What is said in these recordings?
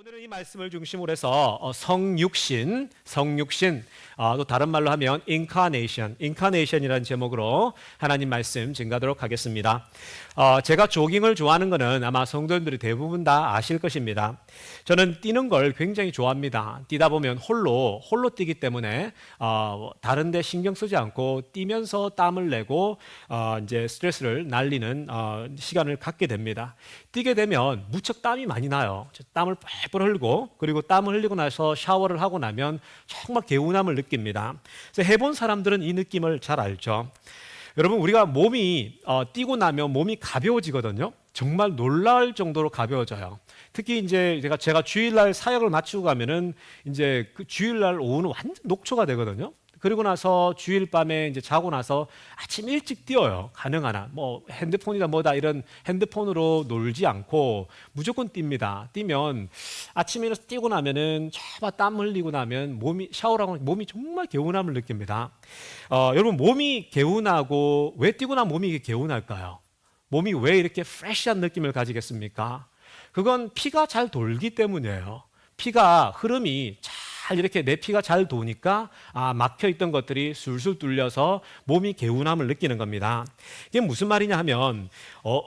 오늘은 이 말씀을 중심으로 해서 성육신, 또 다른 말로 하면 incarnation이라는 제목으로 하나님 말씀 증가하도록 하겠습니다. 제가 조깅을 좋아하는 것은 아마 성도님들이 대부분 다 아실 것입니다. 저는 뛰는 걸 굉장히 좋아합니다. 뛰다 보면 홀로 뛰기 때문에 다른 데 신경 쓰지 않고 뛰면서 땀을 내고 이제 스트레스를 날리는 시간을 갖게 됩니다. 뛰게 되면 무척 땀이 많이 나요. 땀을 뻘뻘 흘리고, 그리고 땀을 흘리고 나서 샤워를 하고 나면 정말 개운함을 느낍니다. 그래서 해본 사람들은 이 느낌을 잘 알죠. 여러분, 우리가 몸이 뛰고 나면 몸이 가벼워지거든요. 정말 놀라울 정도로 가벼워져요. 특히 이제 제가 주일날 사역을 마치고 가면은 이제 그 주일날 오후는 완전 녹초가 되거든요. 그리고 나서 주일 밤에 이제 자고 나서 아침 일찍 뛰어요. 가능한 한. 뭐 핸드폰이다 뭐다 이런 핸드폰으로 놀지 않고 무조건 뜁니다. 뛰면 아침에 일어나서 뛰고 나면은 저마 땀 흘리고 나면 샤워를 하고 몸이 정말 개운함을 느낍니다. 여러분, 몸이 개운하고 왜 뛰고 나면 몸이 개운할까요? 몸이 왜 이렇게 프레시한 느낌을 가지겠습니까? 그건 피가 잘 돌기 때문이에요. 피가 흐름이 이렇게 내 피가 잘 도니까 막혀있던 것들이 술술 뚫려서 몸이 개운함을 느끼는 겁니다. 이게 무슨 말이냐 하면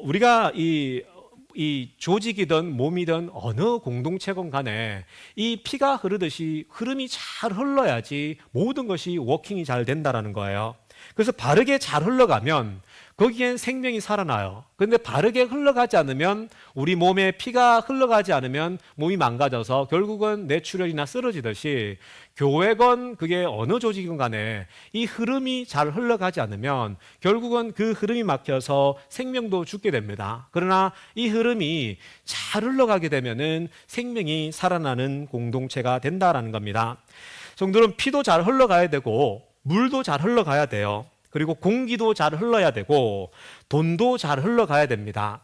우리가 이 조직이든 몸이든 어느 공동체건 간에 이 피가 흐르듯이 흐름이 잘 흘러야지 모든 것이 워킹이 잘 된다는 거예요. 그래서 바르게 잘 흘러가면 거기엔 생명이 살아나요. 그런데 바르게 흘러가지 않으면, 우리 몸에 피가 흘러가지 않으면 몸이 망가져서 결국은 뇌출혈이나 쓰러지듯이 교회건 그게 어느 조직이건 간에 이 흐름이 잘 흘러가지 않으면 결국은 그 흐름이 막혀서 생명도 죽게 됩니다. 그러나 이 흐름이 잘 흘러가게 되면은 생명이 살아나는 공동체가 된다라는 겁니다. 성도는 피도 잘 흘러가야 되고 물도 잘 흘러가야 돼요. 그리고 공기도 잘 흘러야 되고 돈도 잘 흘러가야 됩니다.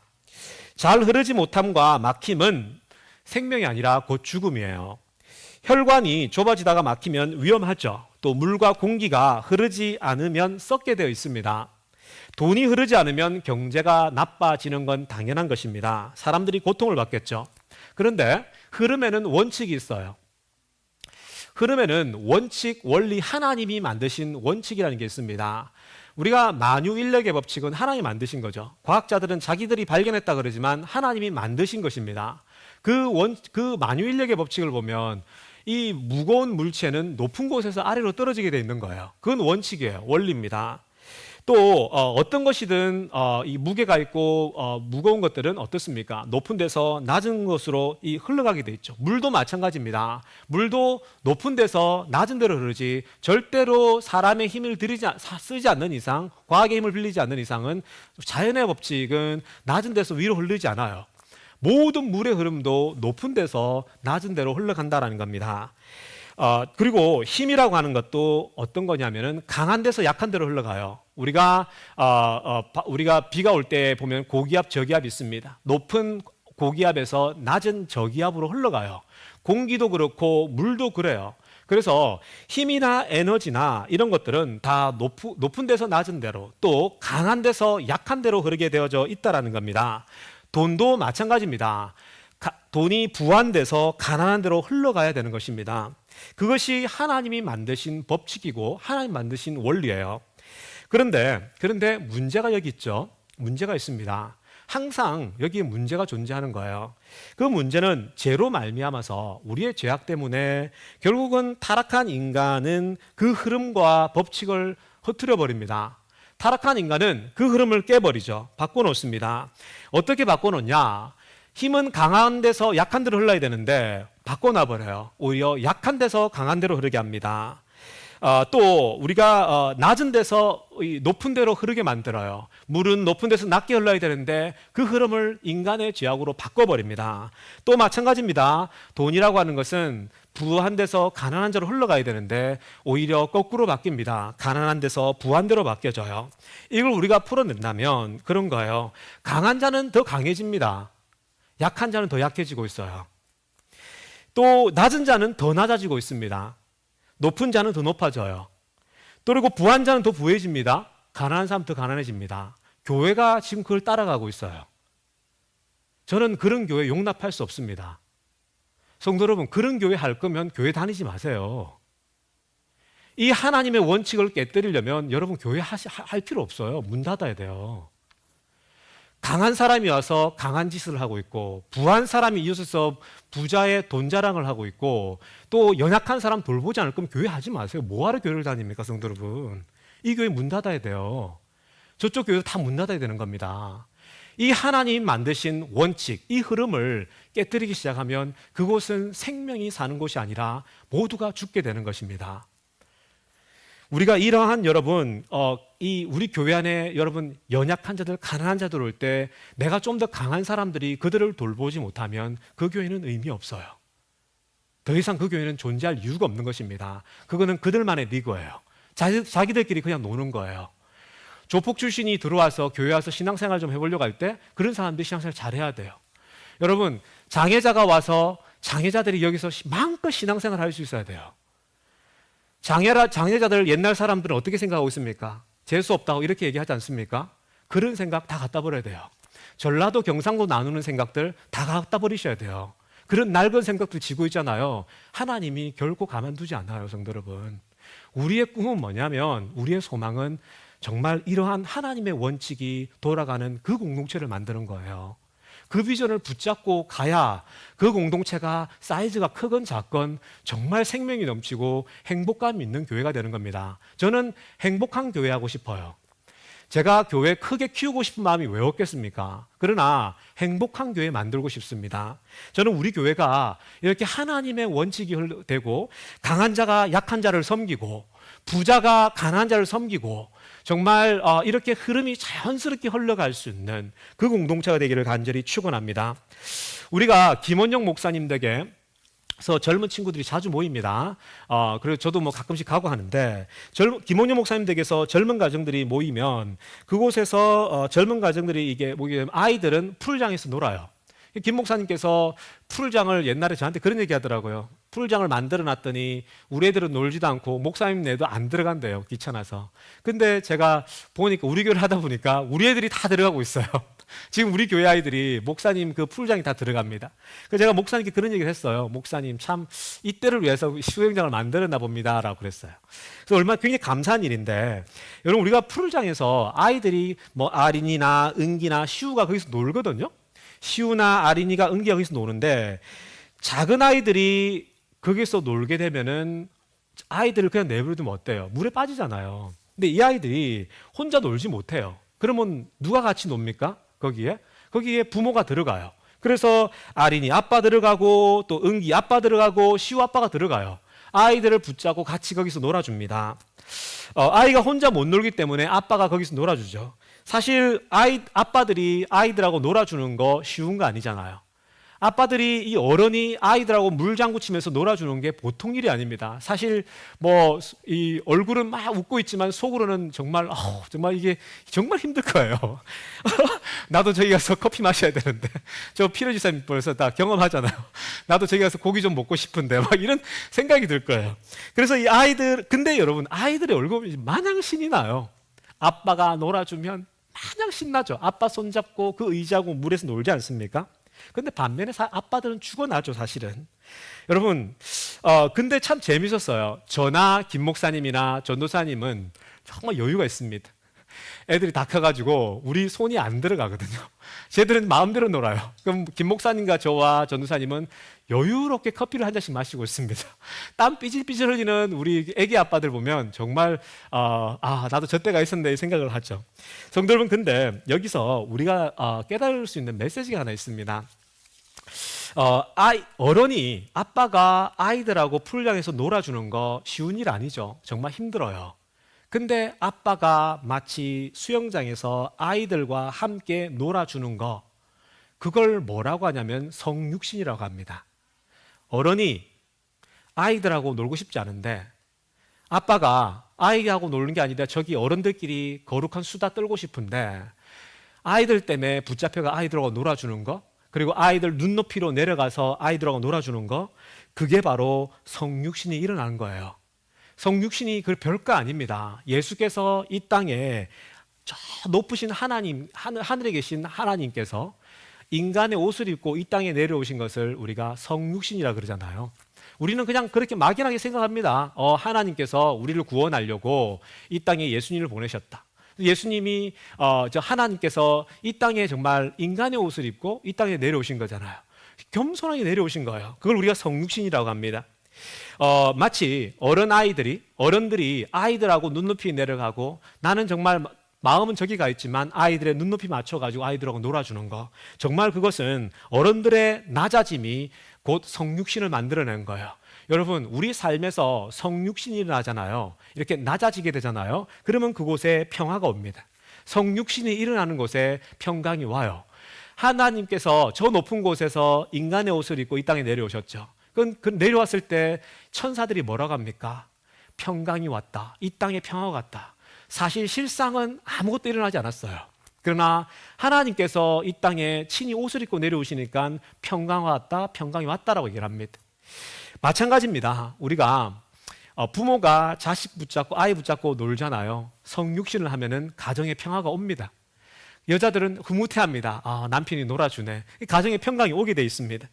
잘 흐르지 못함과 막힘은 생명이 아니라 곧 죽음이에요. 혈관이 좁아지다가 막히면 위험하죠. 또 물과 공기가 흐르지 않으면 썩게 되어 있습니다. 돈이 흐르지 않으면 경제가 나빠지는 건 당연한 것입니다. 사람들이 고통을 받겠죠. 그런데 흐름에는 원칙이 있어요. 흐름에는 원칙, 원리, 하나님이 만드신 원칙이라는 게 있습니다. 우리가 만유인력의 법칙은 하나님이 만드신 거죠. 과학자들은 자기들이 발견했다 그러지만 하나님이 만드신 것입니다. 그 만유인력의 법칙을 보면 이 무거운 물체는 높은 곳에서 아래로 떨어지게 돼 있는 거예요. 그건 원칙이에요. 원리입니다. 또 어떤 것이든 이 무게가 있고 무거운 것들은 어떻습니까? 높은 데서 낮은 곳으로 흘러가게 돼 있죠. 물도 마찬가지입니다. 물도 높은 데서 낮은 데로 흐르지 절대로 사람의 힘을 쓰지 않는 이상, 과학의 힘을 빌리지 않는 이상은, 자연의 법칙은 낮은 데서 위로 흐르지 않아요. 모든 물의 흐름도 높은 데서 낮은 데로 흘러간다는 겁니다. 그리고 힘이라고 하는 것도 어떤 거냐면은 강한 데서 약한 데로 흘러가요. 우리가 비가 올 때 보면 고기압, 저기압이 있습니다. 높은 고기압에서 낮은 저기압으로 흘러가요. 공기도 그렇고 물도 그래요. 그래서 힘이나 에너지나 이런 것들은 다 높은 데서 낮은 데로, 또 강한 데서 약한 데로 흐르게 되어져 있다라는 겁니다. 돈도 마찬가지입니다. 돈이 부한 데서 가난한 데로 흘러가야 되는 것입니다. 그것이 하나님이 만드신 법칙이고 하나님 만드신 원리예요. 그런데 문제가 여기 있죠. 문제가 있습니다. 항상 여기에 문제가 존재하는 거예요. 그 문제는 죄로 말미암아서, 우리의 죄악 때문에 결국은 타락한 인간은 그 흐름과 법칙을 흐트려 버립니다. 타락한 인간은 그 흐름을 깨버리죠. 바꿔놓습니다. 어떻게 바꿔놓냐? 힘은 강한 데서 약한 데로 흘러야 되는데 바꿔놔버려요. 오히려 약한 데서 강한 데로 흐르게 합니다. 또 우리가 낮은 데서 높은 데로 흐르게 만들어요. 물은 높은 데서 낮게 흘러야 되는데 그 흐름을 인간의 죄악으로 바꿔버립니다. 또 마찬가지입니다. 돈이라고 하는 것은 부한 데서 가난한 데로 흘러가야 되는데 오히려 거꾸로 바뀝니다. 가난한 데서 부한 데로 바뀌어져요. 이걸 우리가 풀어낸다면 그런 거예요. 강한 자는 더 강해집니다. 약한 자는 더 약해지고 있어요. 또 낮은 자는 더 낮아지고 있습니다. 높은 자는 더 높아져요. 또 그리고 부한 자는 더 부해집니다. 가난한 사람 더 가난해집니다. 교회가 지금 그걸 따라가고 있어요. 저는 그런 교회 용납할 수 없습니다. 성도 여러분, 그런 교회 할 거면 교회 다니지 마세요. 이 하나님의 원칙을 깨뜨리려면 여러분 교회 할 필요 없어요. 문 닫아야 돼요. 강한 사람이 와서 강한 짓을 하고 있고, 부한 사람이 이웃에서 부자의 돈 자랑을 하고 있고, 또 연약한 사람 돌보지 않을 거면 교회 하지 마세요. 뭐하러 교회를 다닙니까, 성도 여러분? 이 교회 문 닫아야 돼요. 저쪽 교회도 다 문 닫아야 되는 겁니다. 이 하나님 만드신 원칙, 이 흐름을 깨뜨리기 시작하면 그곳은 생명이 사는 곳이 아니라 모두가 죽게 되는 것입니다. 우리가 이러한 여러분, 우리 교회 안에 여러분 연약한 자들, 가난한 자들 올 때 내가 좀 더 강한 사람들이 그들을 돌보지 못하면 그 교회는 의미 없어요. 더 이상 그 교회는 존재할 이유가 없는 것입니다. 그거는 그들만의 리그예요. 자기들끼리 그냥 노는 거예요. 조폭 출신이 들어와서 교회 와서 신앙생활 좀 해보려고 할 때 그런 사람들이 신앙생활 잘해야 돼요. 여러분, 장애자가 와서 장애자들이 여기서 마음껏 신앙생활 할 수 있어야 돼요. 장애자들 옛날 사람들은 어떻게 생각하고 있습니까? 재수 없다고 이렇게 얘기하지 않습니까? 그런 생각 다 갖다 버려야 돼요. 전라도 경상도 나누는 생각들 다 갖다 버리셔야 돼요. 그런 낡은 생각도 지고 있잖아요. 하나님이 결코 가만두지 않아요, 성도 여러분. 우리의 꿈은 뭐냐면, 우리의 소망은 정말 이러한 하나님의 원칙이 돌아가는 그 공동체를 만드는 거예요. 그 비전을 붙잡고 가야 그 공동체가 사이즈가 크건 작건 정말 생명이 넘치고 행복감 있는 교회가 되는 겁니다. 저는 행복한 교회 하고 싶어요. 제가 교회 크게 키우고 싶은 마음이 왜 없겠습니까? 그러나 행복한 교회 만들고 싶습니다. 저는 우리 교회가 이렇게 하나님의 원칙이 되고, 강한 자가 약한 자를 섬기고, 부자가 가난한 자를 섬기고, 정말 이렇게 흐름이 자연스럽게 흘러갈 수 있는 그 공동체가 되기를 간절히 축원합니다. 우리가 김원영 목사님 댁에서 젊은 친구들이 자주 모입니다. 그리고 저도 뭐 가끔씩 가고 하는데, 김원영 목사님 댁에서 젊은 가정들이 모이면 그곳에서 젊은 가정들이 이게 모이면 아이들은 풀장에서 놀아요. 김 목사님께서 풀장을 옛날에 저한테 그런 얘기 하더라고요. 풀장을 만들어 놨더니 우리 애들은 놀지도 않고 목사님 애도 안 들어간대요. 귀찮아서. 근데 제가 보니까 우리 교회를 하다 보니까 우리 애들이 다 들어가고 있어요. 지금 우리 교회 아이들이 목사님 그 풀장이 다 들어갑니다. 그래서 제가 목사님께 그런 얘기를 했어요. 목사님 참 이때를 위해서 수영장을 만들었나 봅니다 라고 그랬어요. 그래서 얼마나 굉장히 감사한 일인데, 여러분 우리가 풀장에서 아이들이 뭐 아린이나 은기나 시우가 거기서 놀거든요. 시우나 아린이가 은기가 거기서 노는데, 작은 아이들이 거기서 놀게 되면은 아이들을 그냥 내버려두면 어때요? 물에 빠지잖아요. 근데 이 아이들이 혼자 놀지 못해요. 그러면 누가 같이 놉니까? 거기에 부모가 들어가요. 그래서 아린이 아빠 들어가고, 또 은기 아빠 들어가고, 시우 아빠가 들어가요. 아이들을 붙잡고 같이 거기서 놀아줍니다. 아이가 혼자 못 놀기 때문에 아빠가 거기서 놀아주죠. 사실 아빠들이 아이들하고 놀아주는 거 쉬운 거 아니잖아요. 아빠들이 이 어른이 아이들하고 물장구 치면서 놀아주는 게 보통 일이 아닙니다. 사실 뭐 이 얼굴은 막 웃고 있지만 속으로는 정말 이게 정말 힘들 거예요. 나도 저기 가서 커피 마셔야 되는데, 저 피로 지사님 벌써 다 경험하잖아요. 나도 저기 가서 고기 좀 먹고 싶은데 막 이런 생각이 들 거예요. 그래서 이 아이들, 근데 여러분 아이들의 얼굴이 마냥 신이 나요. 아빠가 놀아주면 마냥 신나죠. 아빠 손잡고 그 의자고 물에서 놀지 않습니까? 근데 반면에 아빠들은 죽어나죠, 사실은. 여러분, 근데 참 재밌었어요. 저나 김 목사님이나 전도사님은 정말 여유가 있습니다. 애들이 다 커가지고 우리 손이 안 들어가거든요. 쟤들은 마음대로 놀아요. 그럼 김 목사님과 저와 전도사님은 여유롭게 커피를 한 잔씩 마시고 있습니다. 땀 삐질삐질 흘리는 우리 애기 아빠들 보면 정말 나도 저 때가 있었네 이 생각을 하죠. 성도 여러분, 근데 여기서 우리가 깨달을 수 있는 메시지가 하나 있습니다. 어른이, 아빠가 아이들하고 풀장에서 놀아주는 거 쉬운 일 아니죠. 정말 힘들어요. 근데 아빠가 마치 수영장에서 아이들과 함께 놀아주는 거, 그걸 뭐라고 하냐면 성육신이라고 합니다. 어른이 아이들하고 놀고 싶지 않은데 아빠가 아이하고 놀는 게 아니라 저기 어른들끼리 거룩한 수다 떨고 싶은데 아이들 때문에 붙잡혀가 아이들하고 놀아주는 거, 그리고 아이들 눈높이로 내려가서 아이들하고 놀아주는 거, 그게 바로 성육신이 일어나는 거예요. 성육신이 그 별거 아닙니다. 예수께서 이 땅에 저 높으신 하나님, 하늘에 계신 하나님께서 인간의 옷을 입고 이 땅에 내려오신 것을 우리가 성육신이라 그러잖아요. 우리는 그냥 그렇게 막연하게 생각합니다. 하나님께서 우리를 구원하려고 이 땅에 예수님을 보내셨다. 예수님이 저 하나님께서 이 땅에 정말 인간의 옷을 입고 이 땅에 내려오신 거잖아요. 겸손하게 내려오신 거예요. 그걸 우리가 성육신이라고 합니다. 마치 어른들이 아이들하고 눈높이 내려가고 나는 정말 마음은 저기 가 있지만 아이들의 눈높이 맞춰가지고 아이들하고 놀아주는 거. 정말 그것은 어른들의 낮아짐이 곧 성육신을 만들어낸 거예요. 여러분, 우리 삶에서 성육신이 일어나잖아요. 이렇게 낮아지게 되잖아요. 그러면 그곳에 평화가 옵니다. 성육신이 일어나는 곳에 평강이 와요. 하나님께서 저 높은 곳에서 인간의 옷을 입고 이 땅에 내려오셨죠. 그 내려왔을 때 천사들이 뭐라고 합니까? 평강이 왔다. 이 땅에 평화가 왔다. 사실 실상은 아무것도 일어나지 않았어요. 그러나 하나님께서 이 땅에 친히 옷을 입고 내려오시니까 평강이 왔다, 평강이 왔다라고 얘기를 합니다. 마찬가지입니다. 우리가 부모가 자식 붙잡고 아이 붙잡고 놀잖아요. 성육신을 하면은 가정에 평화가 옵니다. 여자들은 흐뭇해합니다. 남편이 놀아주네. 가정에 평강이 오게 돼 있습니다.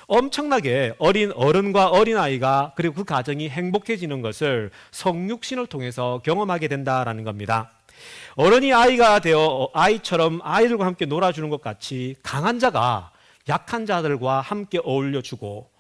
엄청나게 어린 어른과 어린아이가 그리고 그 가정이 행복해지는 것을 성육신을 통해서 경험하게 된다라는 겁니다. 어른이 아이가 되어 아이처럼 아이들과 함께 놀아주는 것 같이 강한 자가 약한 자들과 함께 어울려주고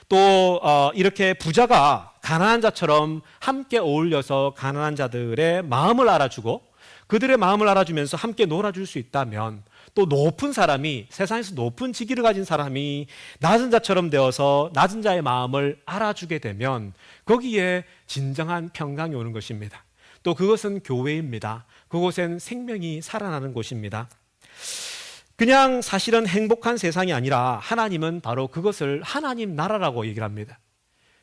또 이렇게 부자가 가난한 자처럼 함께 어울려서 가난한 자들의 마음을 알아주고 그들의 마음을 알아주면서 함께 놀아줄 수 있다면 또 높은 사람이 세상에서 높은 직위를 가진 사람이 낮은 자처럼 되어서 낮은 자의 마음을 알아주게 되면 거기에 진정한 평강이 오는 것입니다. 또 그것은 교회입니다. 그곳엔 생명이 살아나는 곳입니다. 그냥 사실은 행복한 세상이 아니라 하나님은 바로 그것을 하나님 나라라고 얘기를 합니다.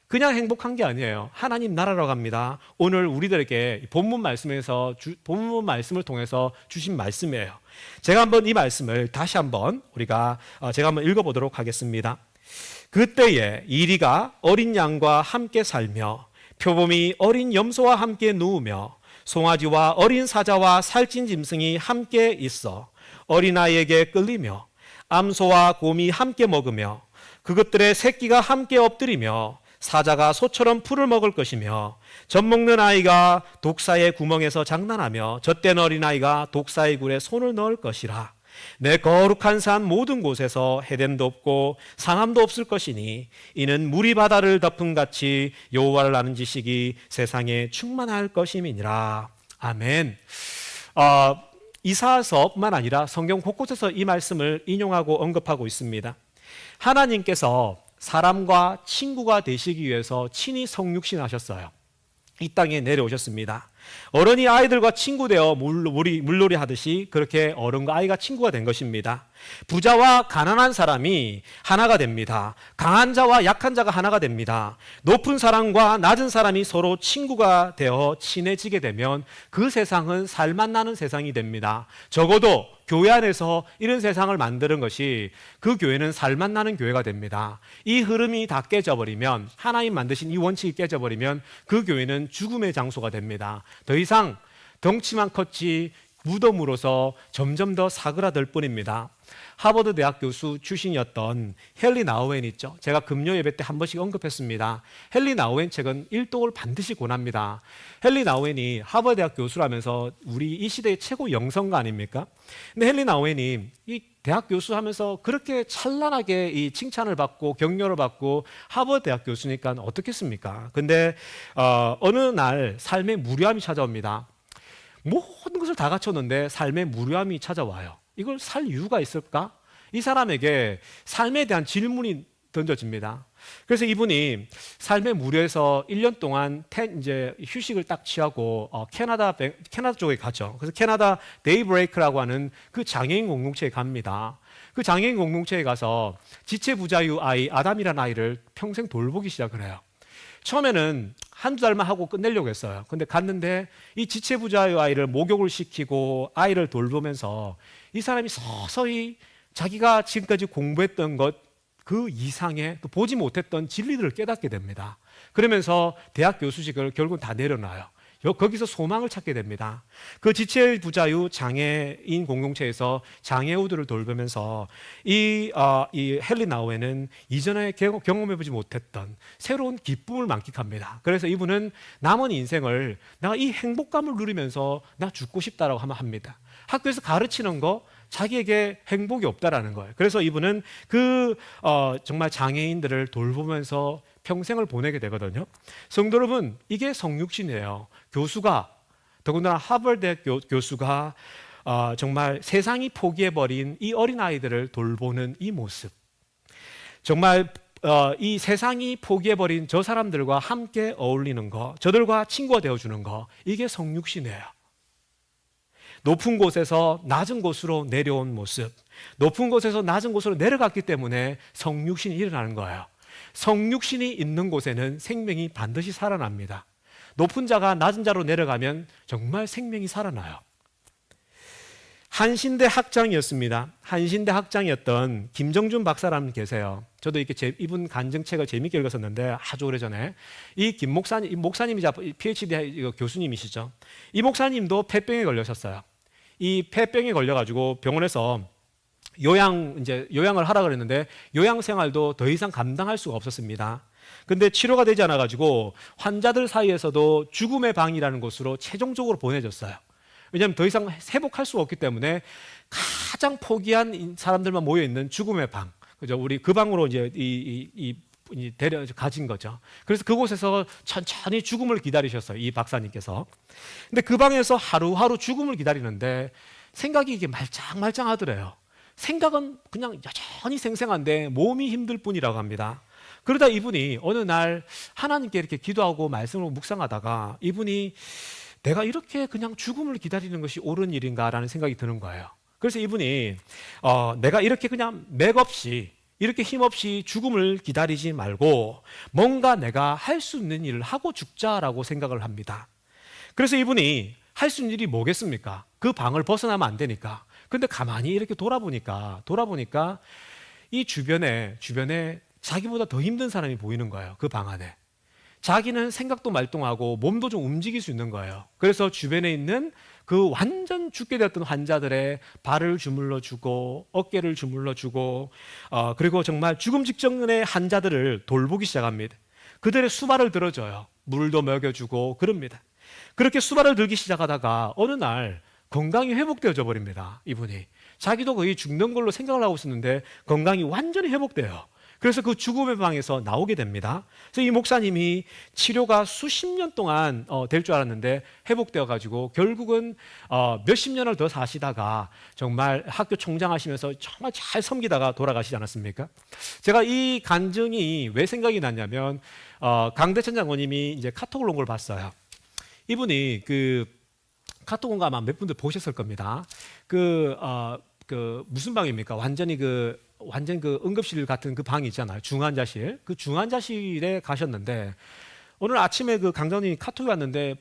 그냥 행복한 게 아니에요. 하나님 나라라고 합니다. 오늘 우리들에게 본문 말씀을 통해서 주신 말씀이에요. 제가 한번 이 말씀을 다시 한번 제가 한번 읽어보도록 하겠습니다. 그때에 이리가 어린 양과 함께 살며 표범이 어린 염소와 함께 누우며 송아지와 어린 사자와 살찐 짐승이 함께 있어 어린아이에게 끌리며 암소와 곰이 함께 먹으며 그것들의 새끼가 함께 엎드리며 사자가 소처럼 풀을 먹을 것이며 젖먹는 아이가 독사의 구멍에서 장난하며 젖된 어린아이가 독사의 굴에 손을 넣을 것이라. 내 거룩한 산 모든 곳에서 해됨도 없고 상함도 없을 것이니 이는 물이 바다를 덮은 같이 여호와를 아는 지식이 세상에 충만할 것임이니라. 아멘. 이사야서뿐만 아니라 성경 곳곳에서 이 말씀을 인용하고 언급하고 있습니다. 하나님께서 사람과 친구가 되시기 위해서 친히 성육신 하셨어요. 이 땅에 내려오셨습니다. 어른이 아이들과 친구 되어 물놀이 하듯이 그렇게 어른과 아이가 친구가 된 것입니다. 부자와 가난한 사람이 하나가 됩니다. 강한 자와 약한 자가 하나가 됩니다. 높은 사람과 낮은 사람이 서로 친구가 되어 친해지게 되면 그 세상은 살맛 나는 세상이 됩니다. 적어도 교회 안에서 이런 세상을 만드는 것이 그 교회는 살맛 나는 교회가 됩니다. 이 흐름이 다 깨져버리면, 하나님 만드신 이 원칙이 깨져버리면 그 교회는 죽음의 장소가 됩니다. 더 이상 덩치만 컸지 무덤으로서 점점 더 사그라들 뿐입니다. 하버드 대학 교수 출신이었던 헨리 나우엔 있죠. 제가 금요 예배 때 한 번씩 언급했습니다. 헨리 나우엔 책은 일독을 반드시 권합니다. 헨리 나우엔이 하버드 대학 교수라면서 우리 이 시대의 최고 영성가 아닙니까? 근데 헨리 나우엔이 이 대학 교수하면서 그렇게 찬란하게 이 칭찬을 받고 격려를 받고 하버드 대학 교수니까 어떻겠습니까? 근데 어느 날 삶의 무료함이 찾아옵니다. 모든 것을 다 갖췄는데 삶의 무료함이 찾아와요. 이걸 살 이유가 있을까? 이 사람에게 삶에 대한 질문이 던져집니다. 그래서 이분이 삶의 무료에서 1년 동안 이제 휴식을 딱 취하고 캐나다 쪽에 가죠. 그래서 캐나다 데이브레이크라고 하는 그 장애인 공동체에 갑니다. 그 장애인 공동체에 가서 지체부자유 아이 아담이라는 아이를 평생 돌보기 시작을 해요. 처음에는 한두 달만 하고 끝내려고 했어요. 근데 갔는데 이 지체부자의 아이를 목욕을 시키고 아이를 돌보면서 이 사람이 서서히 자기가 지금까지 공부했던 것 그 이상의 또 보지 못했던 진리들을 깨닫게 됩니다. 그러면서 대학 교수직을 결국 다 내려놔요. 거기서 소망을 찾게 됩니다. 그 지체 부자유 장애인 공동체에서 장애우들을 돌보면서 이 헨리 나우에는 이전에 경험해보지 못했던 새로운 기쁨을 만끽합니다. 그래서 이분은 남은 인생을 내가 이 행복감을 누리면서 나 죽고 싶다라고 합니다. 학교에서 가르치는 거 자기에게 행복이 없다라는 거예요. 그래서 이분은 정말 장애인들을 돌보면서 평생을 보내게 되거든요. 성도 여러분, 이게 성육신이에요. 교수가, 더군다나 하버드대 교수가 정말 세상이 포기해버린 이 어린아이들을 돌보는 이 모습, 정말 이 세상이 포기해버린 저 사람들과 함께 어울리는 거, 저들과 친구가 되어주는 거, 이게 성육신이에요. 높은 곳에서 낮은 곳으로 내려온 모습, 높은 곳에서 낮은 곳으로 내려갔기 때문에 성육신이 일어나는 거예요. 성육신이 있는 곳에는 생명이 반드시 살아납니다. 높은 자가 낮은 자로 내려가면 정말 생명이 살아나요. 한신대 학장이었습니다. 한신대 학장이었던 김정준 박사라는 계세요. 저도 이렇게 이분 간증책을 재미있게 읽었었는데 아주 오래전에 이 김 목사님, 이 목사님이자 PhD 교수님이시죠. 이 목사님도 폐병에 걸리셨어요. 이 폐병에 걸려가지고 병원에서 요양을 하라 그랬는데 요양 생활도 더 이상 감당할 수가 없었습니다. 근데 치료가 되지 않아가지고 환자들 사이에서도 죽음의 방이라는 곳으로 최종적으로 보내졌어요. 왜냐하면 더 이상 회복할 수가 없기 때문에 가장 포기한 사람들만 모여 있는 죽음의 방, 그죠? 우리 그 방으로 이제 가진 거죠. 그래서 그곳에서 천천히 죽음을 기다리셨어요, 이 박사님께서. 근데 그 방에서 하루하루 죽음을 기다리는데 생각이 이게 말짱말짱하더래요. 생각은 그냥 여전히 생생한데 몸이 힘들 뿐이라고 합니다. 그러다 이분이 어느 날 하나님께 이렇게 기도하고 말씀을 묵상하다가 이분이 내가 이렇게 그냥 죽음을 기다리는 것이 옳은 일인가라는 생각이 드는 거예요. 그래서 이분이 내가 이렇게 그냥 맥없이 이렇게 힘없이 죽음을 기다리지 말고 뭔가 내가 할 수 있는 일을 하고 죽자라고 생각을 합니다. 그래서 이분이 할 수 있는 일이 뭐겠습니까? 그 방을 벗어나면 안 되니까. 근데 가만히 이렇게 돌아보니까 이 주변에 자기보다 더 힘든 사람이 보이는 거예요. 그 방 안에. 자기는 생각도 말똥하고 몸도 좀 움직일 수 있는 거예요. 그래서 주변에 있는 그 완전 죽게 되었던 환자들의 발을 주물러 주고 어깨를 주물러 주고 그리고 정말 죽음 직전의 환자들을 돌보기 시작합니다. 그들의 수발을 들어줘요. 물도 먹여주고 그럽니다. 그렇게 수발을 들기 시작하다가 어느 날 건강이 회복되어져 버립니다. 이분이. 자기도 거의 죽는 걸로 생각을 하고 있었는데 건강이 완전히 회복돼요. 그래서 그 죽음의 방에서 나오게 됩니다. 그래서 이 목사님이 치료가 수십 년 동안 될 줄 알았는데 회복되어 가지고 결국은 몇십 년을 더 사시다가 정말 학교 총장하시면서 정말 잘 섬기다가 돌아가시지 않았습니까? 제가 이 간증이 왜 생각이 났냐면 강대천 장로님이 이제 카톡을 온 걸 봤어요. 이분이 그 카톡 온 거 아마 몇 분들 보셨을 겁니다. 무슨 방입니까? 완전히 그 응급실 같은 그 방이 있잖아요. 중환자실. 그 중환자실에 가셨는데 오늘 아침에 그 강장님이 카톡이 왔는데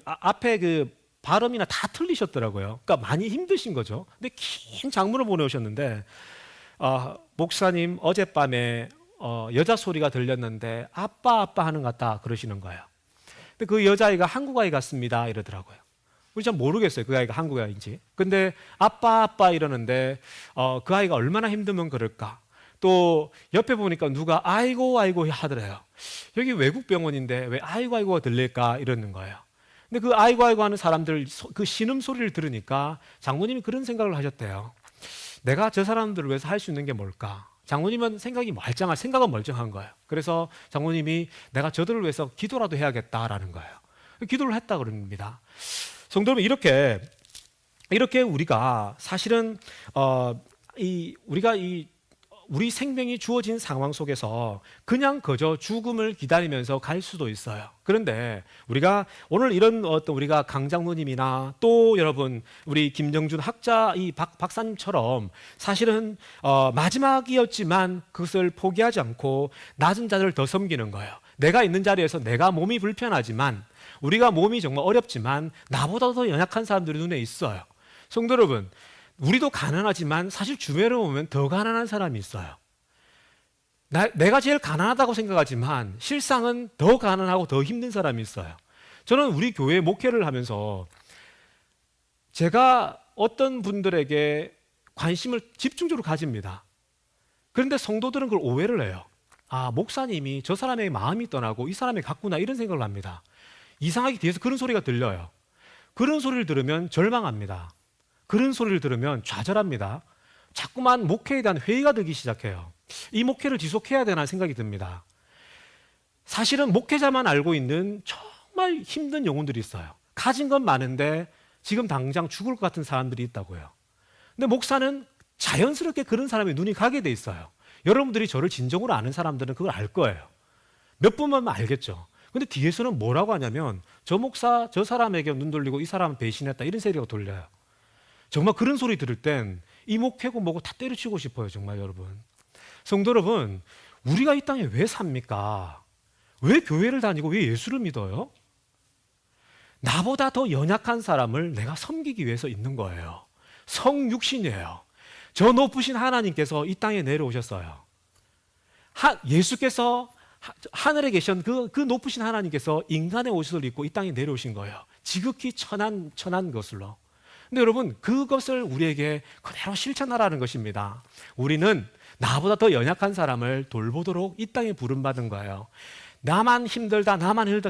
앞에 그 발음이나 다 틀리셨더라고요. 그러니까 많이 힘드신 거죠. 근데 긴 장문을 보내오셨는데 목사님 어젯밤에 여자 소리가 들렸는데 아빠 하는 것 같다 그러시는 거예요. 근데 그 여자아이가 한국 아이 같습니다 이러더라고요. 우리 잘 모르겠어요. 그 아이가 한국 아이인지. 근데 아빠 이러는데 그 아이가 얼마나 힘들면 그럴까. 또 옆에 보니까 누가 아이고 하더래요. 여기 외국 병원인데 왜 아이고가 들릴까 이러는 거예요. 근데 그 아이고 하는 사람들 그 신음 소리를 들으니까 장모님이 그런 생각을 하셨대요. 내가 저 사람들을 위해서 할 수 있는 게 뭘까? 장모님은 생각은 멀쩡한 거예요. 그래서 장모님이 내가 저들을 위해서 기도라도 해야겠다라는 거예요. 기도를 했다 그럽니다. 성도 여러분, 이렇게 우리가 사실은 우리 생명이 주어진 상황 속에서 그냥 그저 죽음을 기다리면서 갈 수도 있어요. 그런데 우리가 오늘 이런 우리가 강 장로님이나 또 여러분 우리 김정준 학자 이 박사님처럼 사실은 마지막이었지만 그것을 포기하지 않고 낮은 자들을 더 섬기는 거예요. 내가 있는 자리에서 내가 몸이 불편하지만 우리가 몸이 정말 어렵지만 나보다 더 연약한 사람들이 눈에 있어요. 성도 여러분, 우리도 가난하지만 사실 주변에 보면 더 가난한 사람이 있어요. 내가 제일 가난하다고 생각하지만 실상은 더 가난하고 더 힘든 사람이 있어요. 저는 우리 교회 목회를 하면서 제가 어떤 분들에게 관심을 집중적으로 가집니다. 그런데 성도들은 그걸 오해를 해요. 아, 목사님이 저 사람의 마음이 떠나고 이 사람의 같구나 이런 생각을 합니다. 이상하게 뒤에서 그런 소리가 들려요. 그런 소리를 들으면 절망합니다. 그런 소리를 들으면 좌절합니다. 자꾸만 목회에 대한 회의가 들기 시작해요. 이 목회를 지속해야 되나 생각이 듭니다. 사실은 목회자만 알고 있는 정말 힘든 영혼들이 있어요. 가진 건 많은데 지금 당장 죽을 것 같은 사람들이 있다고요. 근데 목사는 자연스럽게 그런 사람의 눈이 가게 돼 있어요. 여러분들이 저를 진정으로 아는 사람들은 그걸 알 거예요. 몇 분만 알겠죠. 근데 뒤에서는 뭐라고 하냐면 저 목사 저 사람에게 눈 돌리고 이 사람은 배신했다 이런 소리가 돌려요. 정말 그런 소리 들을 땐 이 목회고 뭐고 다 때려치고 싶어요. 정말 여러분. 성도 여러분, 우리가 이 땅에 왜 삽니까? 왜 교회를 다니고 왜 예수를 믿어요? 나보다 더 연약한 사람을 내가 섬기기 위해서 있는 거예요. 성육신이에요. 저 높으신 하나님께서 이 땅에 내려오셨어요. 예수께서 하늘에 계신 그 높으신 하나님께서 인간의 옷을 입고 이 땅에 내려오신 거예요. 지극히 천한 것으로. 근데 여러분, 그것을 우리에게 그대로 실천하라는 것입니다. 우리는 나보다 더 연약한 사람을 돌보도록 이 땅에 부름받은 거예요. 나만 힘들다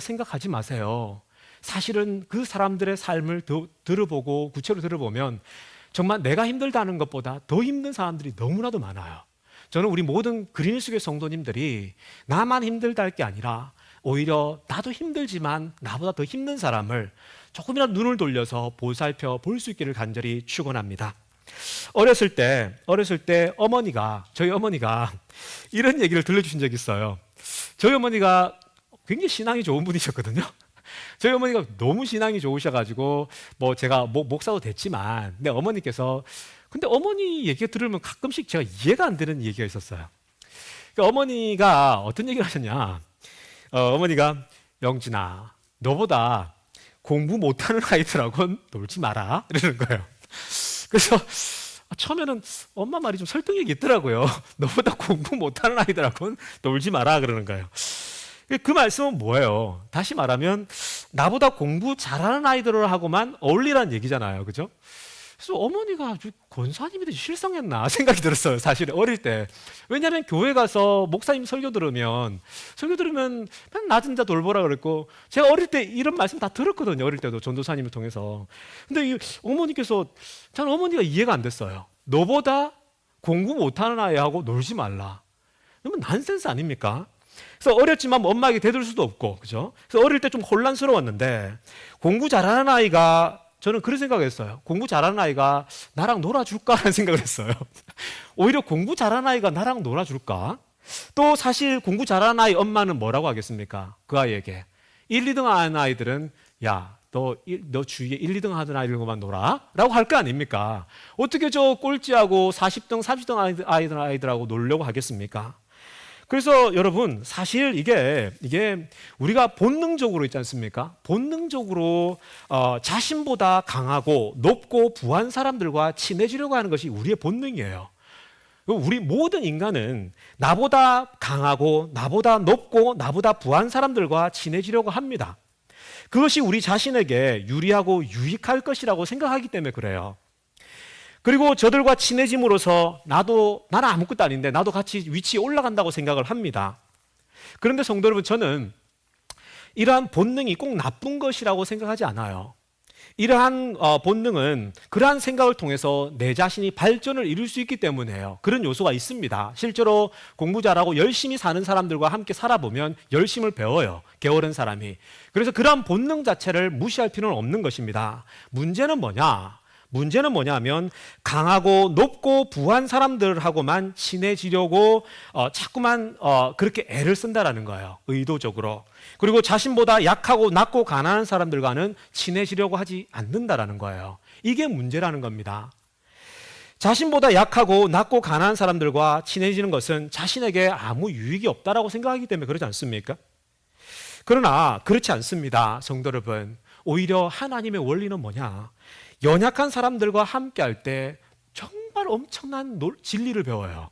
생각하지 마세요. 사실은 그 사람들의 삶을 들어보고 구체로 들어보면 정말 내가 힘들다는 것보다 더 힘든 사람들이 너무나도 많아요. 저는 우리 모든 그린힐스교회 성도님들이 나만 힘들다 할 게 아니라 오히려 나도 힘들지만 나보다 더 힘든 사람을 조금이라도 눈을 돌려서 보살펴 볼 수 있기를 간절히 축원합니다. 어렸을 때 저희 어머니가 이런 얘기를 들려주신 적이 있어요. 저희 어머니가 굉장히 신앙이 좋은 분이셨거든요. 저희 어머니가 너무 신앙이 좋으셔가지고 뭐 제가 목사도 됐지만 근데 어머니께서 근데 어머니 얘기 들으면 가끔씩 제가 이해가 안 되는 얘기가 있었어요. 그러니까 어머니가 어떤 얘기를 하셨냐? 어머니가 영진아, 너보다 공부 못하는 아이들하고는 놀지 마라 이러는 거예요. 그래서 처음에는 엄마 말이 좀 설득력이 있더라고요. 너보다 공부 못하는 아이들하고는 놀지 마라 그러는 거예요. 그 말씀은 뭐예요? 다시 말하면 나보다 공부 잘하는 아이들하고만 어울리라는 얘기잖아요. 그죠? 그래서 어머니가 아주 권사님이 실성했나 생각이 들었어요. 사실 어릴 때. 왜냐하면 교회 가서 목사님 설교 들으면 그냥 낮은 자 돌보라 그랬고 제가 어릴 때 이런 말씀 다 들었거든요. 어릴 때도 전도사님을 통해서. 근데 이 어머니께서 저는 어머니가 이해가 안 됐어요. 너보다 공부 못하는 아이하고 놀지 말라. 그러면 난센스 아닙니까? 그래서 어렸지만 엄마에게 대들 수도 없고, 그죠? 그래서 어릴 때 좀 혼란스러웠는데 공부 잘하는 아이가 저는 그런 생각을 했어요. 공부 잘하는 아이가 나랑 놀아줄까라는 생각을 했어요. 오히려 공부 잘하는 아이가 나랑 놀아줄까? 또 사실 공부 잘하는 아이 엄마는 뭐라고 하겠습니까? 그 아이에게 1, 2등 하는 아이들은 야, 너 주위에 1, 2등 하던 아이들과만 놀아? 라고 할 거 아닙니까? 어떻게 저 꼴찌하고 40등, 30등 아이들하고 놀려고 하겠습니까? 그래서 여러분 사실 이게 우리가 본능적으로 있지 않습니까? 본능적으로 자신보다 강하고 높고 부한 사람들과 친해지려고 하는 것이 우리의 본능이에요. 우리 모든 인간은 나보다 강하고 나보다 높고 나보다 부한 사람들과 친해지려고 합니다. 그것이 우리 자신에게 유리하고 유익할 것이라고 생각하기 때문에 그래요. 그리고 저들과 친해짐으로써 나는 아무것도 아닌데 나도 같이 위치에 올라간다고 생각을 합니다. 그런데 성도 여러분, 저는 이러한 본능이 꼭 나쁜 것이라고 생각하지 않아요. 이러한 본능은 그러한 생각을 통해서 내 자신이 발전을 이룰 수 있기 때문에요. 그런 요소가 있습니다. 실제로 공부 잘하고 열심히 사는 사람들과 함께 살아보면 열심을 배워요. 게으른 사람이. 그래서 그러한 본능 자체를 무시할 필요는 없는 것입니다. 문제는 뭐냐면 강하고 높고 부한 사람들하고만 친해지려고 자꾸만 그렇게 애를 쓴다라는 거예요. 의도적으로. 그리고 자신보다 약하고 낮고 가난한 사람들과는 친해지려고 하지 않는다라는 거예요. 이게 문제라는 겁니다. 자신보다 약하고 낮고 가난한 사람들과 친해지는 것은 자신에게 아무 유익이 없다라고 생각하기 때문에 그러지 않습니까? 그러나 그렇지 않습니다. 성도 여러분. 오히려 하나님의 원리는 뭐냐? 연약한 사람들과 함께 할 때 정말 엄청난 진리를 배워요.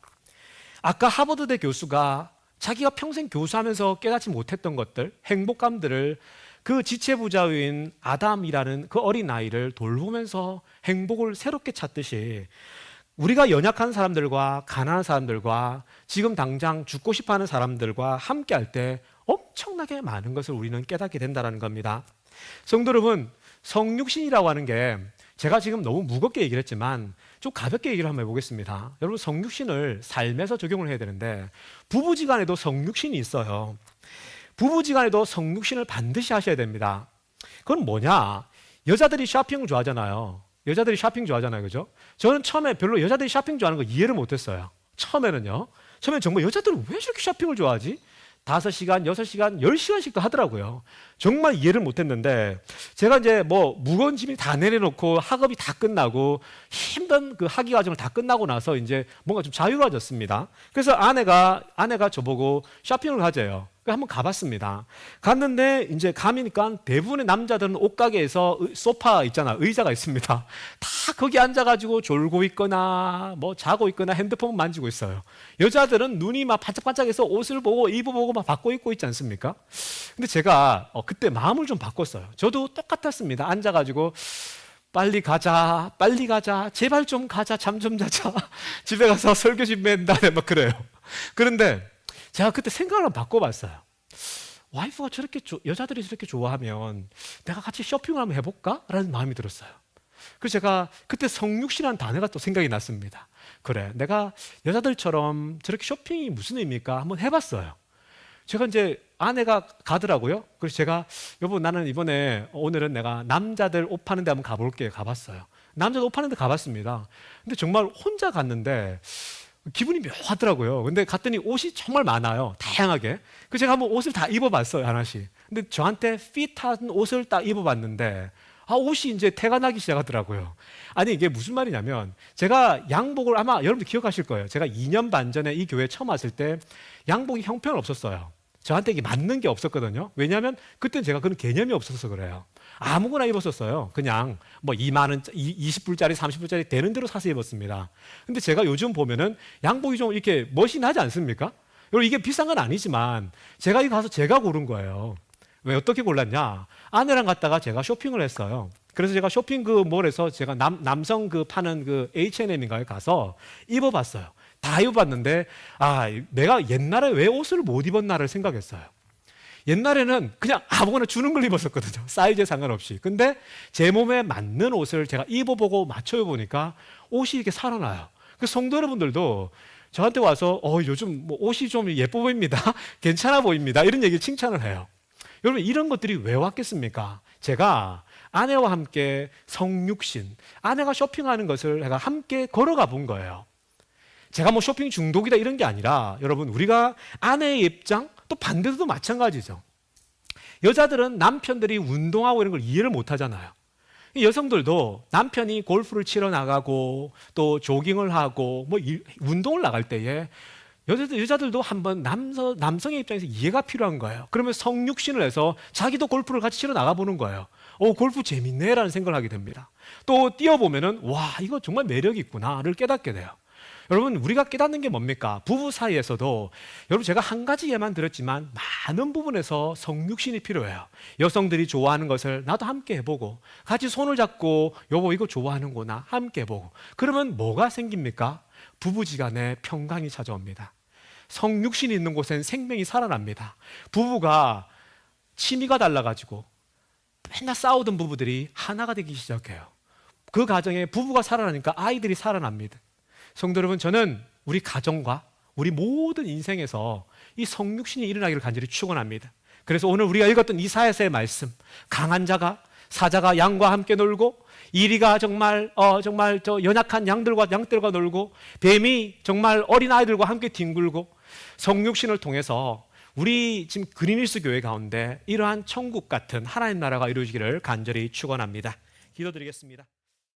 아까 하버드대 교수가 자기가 평생 교수하면서 깨닫지 못했던 것들, 행복감들을 그 지체부자인 아담이라는 그 어린아이를 돌보면서 행복을 새롭게 찾듯이 우리가 연약한 사람들과 가난한 사람들과 지금 당장 죽고 싶어하는 사람들과 함께 할 때 엄청나게 많은 것을 우리는 깨닫게 된다는 겁니다. 성도 여러분, 성육신이라고 하는 게 제가 지금 너무 무겁게 얘기를 했지만 좀 가볍게 얘기를 한번 해보겠습니다. 여러분, 성육신을 삶에서 적용을 해야 되는데 부부지간에도 성육신이 있어요. 부부지간에도 성육신을 반드시 하셔야 됩니다. 그건 뭐냐? 여자들이 쇼핑을 좋아하잖아요. 여자들이 쇼핑 좋아하잖아요. 그죠? 저는 처음에 별로 여자들이 쇼핑 좋아하는 거 이해를 못했어요. 처음에는 정말 여자들은 왜 저렇게 쇼핑을 좋아하지? 5시간, 6시간, 10시간씩도 하더라고요. 정말 이해를 못했는데 제가 이제 뭐 무거운 짐이 다 내려놓고 학업이 다 끝나고 힘든 그 학위 과정을 다 끝나고 나서 이제 뭔가 좀 자유로워졌습니다. 그래서 아내가 저보고 쇼핑을 가재요. 한번 가봤습니다. 갔는데 이제 가니까 대부분의 남자들은 옷가게에서 소파 있잖아, 의자가 있습니다. 다 거기 앉아가지고 졸고 있거나 뭐 자고 있거나 핸드폰 만지고 있어요. 여자들은 눈이 막 반짝반짝해서 옷을 보고 입어보고 막 바꿔 입고 있지 않습니까? 근데 제가 그때 마음을 좀 바꿨어요. 저도 똑같았습니다. 앉아가지고 빨리 가자, 제발 좀 가자, 잠 좀 자자, 집에 가서 설교 준비한다, 막 그래요. 그런데 제가 그때 생각을 바꿔봤어요. 와이프가 여자들이 저렇게 좋아하면 내가 같이 쇼핑을 한번 해볼까? 라는 마음이 들었어요. 그래서 제가 그때 성육신이라는 단어가 또 생각이 났습니다. 그래, 내가 여자들처럼 저렇게 쇼핑이 무슨 의미일까? 한번 해봤어요. 제가 이제 아내가 가더라고요. 그래서 제가 여보, 나는 오늘은 내가 남자들 옷 파는 데 한번 가볼게. 가봤어요. 남자들 옷 파는 데 가봤습니다. 근데 정말 혼자 갔는데 기분이 묘하더라고요. 근데 갔더니 옷이 정말 많아요. 다양하게. 그래서 제가 한번 옷을 다 입어봤어요. 하나씩. 근데 저한테 핏한 옷을 딱 입어봤는데 옷이 이제 태가 나기 시작하더라고요. 아니, 이게 무슨 말이냐면 제가 양복을 아마 여러분들 기억하실 거예요. 제가 2년 반 전에 이 교회에 처음 왔을 때 양복이 형편없었어요. 저한테 이게 맞는 게 없었거든요. 왜냐하면 그때는 제가 그런 개념이 없어서 그래요. 아무거나 입었었어요. 그냥 뭐 2만 원, 20불짜리, 30불짜리 되는 대로 사서 입었습니다. 근데 제가 요즘 보면은 양복이 좀 이렇게 멋이 나지 않습니까? 여러분, 이게 비싼 건 아니지만 제가 이거 가서 제가 고른 거예요. 왜 어떻게 골랐냐? 아내랑 갔다가 제가 쇼핑을 했어요. 그래서 제가 쇼핑 그 몰에서 제가 남성 그 파는 그 H&M인가에 가서 입어봤어요. 다 입어봤는데 내가 옛날에 왜 옷을 못 입었나를 생각했어요. 옛날에는 그냥 아무거나 주는 걸 입었었거든요. 사이즈에 상관없이. 근데 제 몸에 맞는 옷을 제가 입어보고 맞춰 입으니까 옷이 이렇게 살아나요. 그 성도 여러분들도 저한테 와서 요즘 뭐 옷이 좀 예뻐 보입니다. 괜찮아 보입니다. 이런 얘기 칭찬을 해요. 여러분, 이런 것들이 왜 왔겠습니까? 제가 아내와 함께 성육신, 아내가 쇼핑하는 것을 제가 함께 걸어가 본 거예요. 제가 뭐 쇼핑 중독이다 이런 게 아니라 여러분, 우리가 아내의 입장 또 반대도 마찬가지죠. 여자들은 남편들이 운동하고 이런 걸 이해를 못 하잖아요. 여성들도 남편이 골프를 치러 나가고 또 조깅을 하고 뭐 운동을 나갈 때에 여자들도 한번 남성의 입장에서 이해가 필요한 거예요. 그러면 성육신을 해서 자기도 골프를 같이 치러 나가보는 거예요. 골프 재밌네라는 생각을 하게 됩니다. 또 뛰어보면은 와, 이거 정말 매력이 있구나를 깨닫게 돼요. 여러분, 우리가 깨닫는 게 뭡니까? 부부 사이에서도 여러분, 제가 한 가지 예만 들었지만 많은 부분에서 성육신이 필요해요. 여성들이 좋아하는 것을 나도 함께 해보고 같이 손을 잡고 여보 이거 좋아하는구나 함께 해보고 그러면 뭐가 생깁니까? 부부지간에 평강이 찾아옵니다. 성육신이 있는 곳엔 생명이 살아납니다. 부부가 취미가 달라가지고 맨날 싸우던 부부들이 하나가 되기 시작해요. 그 가정에 부부가 살아나니까 아이들이 살아납니다. 성도 여러분, 저는 우리 가정과 우리 모든 인생에서 이 성육신이 일어나기를 간절히 축원합니다. 그래서 오늘 우리가 읽었던 이사야서의 말씀, 강한 자가 사자가 양과 함께 놀고 이리가 정말 저 연약한 양들과 놀고 뱀이 정말 어린 아이들과 함께 뒹굴고 성육신을 통해서 우리 지금 그린힐스 교회 가운데 이러한 천국 같은 하나님 나라가 이루어지기를 간절히 축원합니다. 기도드리겠습니다.